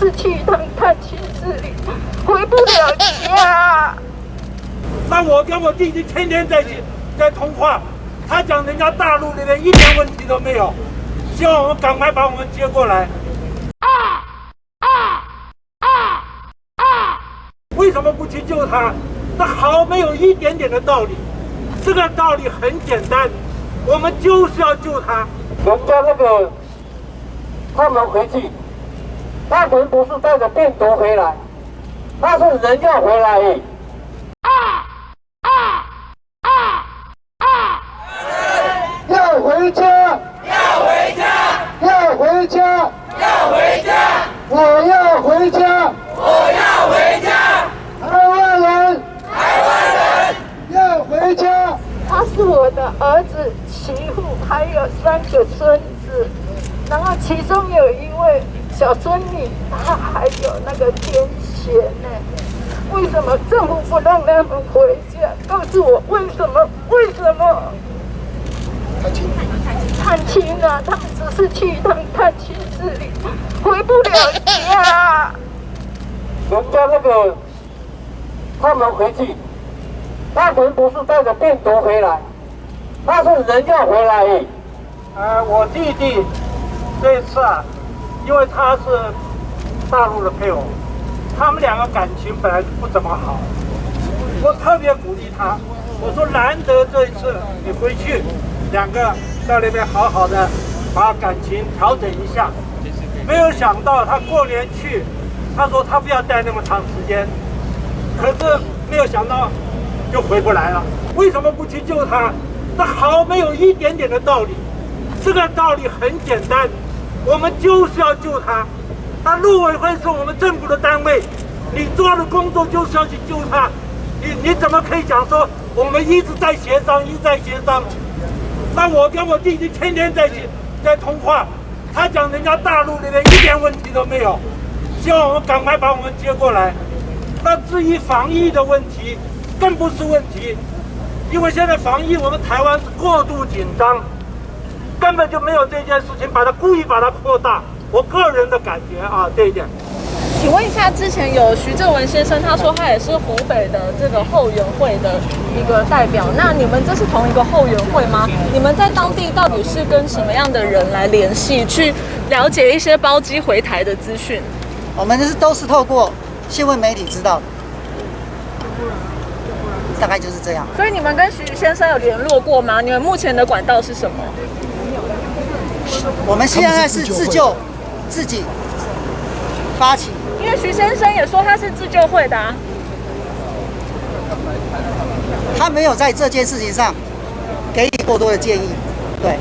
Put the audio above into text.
是去一趟探亲之旅，回不了家。那我跟我弟弟天天在通话，他讲人家大陆那边一点问题都没有，希望我们赶快把我们接过来。为什么不去救他？这毫没有一点点的道理。这个道理很简单，我们就是要救他。人家那个他们回去，他们不是带着病毒回来，他是人要回来而已。要回家，要回家，要回家，要回家，我要回家，我要回家，台湾人台湾人要回家。他是我的儿子、媳妇，还有3个孙子，然后其中有一位小孙女，她还有那个癫痫呢。为什么政府不让他们回家？告诉我为什么？为什么？探亲啊，他们只是去一趟探亲之旅，回不了家。人家那个他们回去，他们不是带着病毒回来，他是人要回来而已。我弟弟这一次啊，因为他是大陆的配偶，他们两个感情本来就不怎么好，我特别鼓励他，我说难得这一次你回去，两个到那边好好的把感情调整一下。没有想到他过年去，他说他不要待那么长时间，可是没有想到就回不来了。为什么不去救他？这毫没有一点点的道理。这个道理很简单，我们就是要救他。那陆委会是我们政府的单位，你做的工作就是要去救他。你怎么可以讲说我们一直在协商，一直在协商？那我跟我弟弟天天在通话，他讲人家大陆那边一点问题都没有，希望我们赶快把我们接过来。那至于防疫的问题，更不是问题，因为现在防疫我们台湾是过度紧张，根本就没有这件事情故意把它扩大。我个人的感觉啊，这一点。请问一下，之前有徐正文先生，他说他也是湖北的这个后援会的一个代表，那你们这是同一个后援会吗？你们在当地到底是跟什么样的人来联系，去了解一些包机回台的资讯？我们都是透过新闻媒体知道的，大概就是这样。所以你们跟徐先生有联络过吗？你们目前的管道是什么？我们现在是自救，自己发起。因为徐先生也说他是自救会的啊。他没有在这件事情上给予过多的建议，对。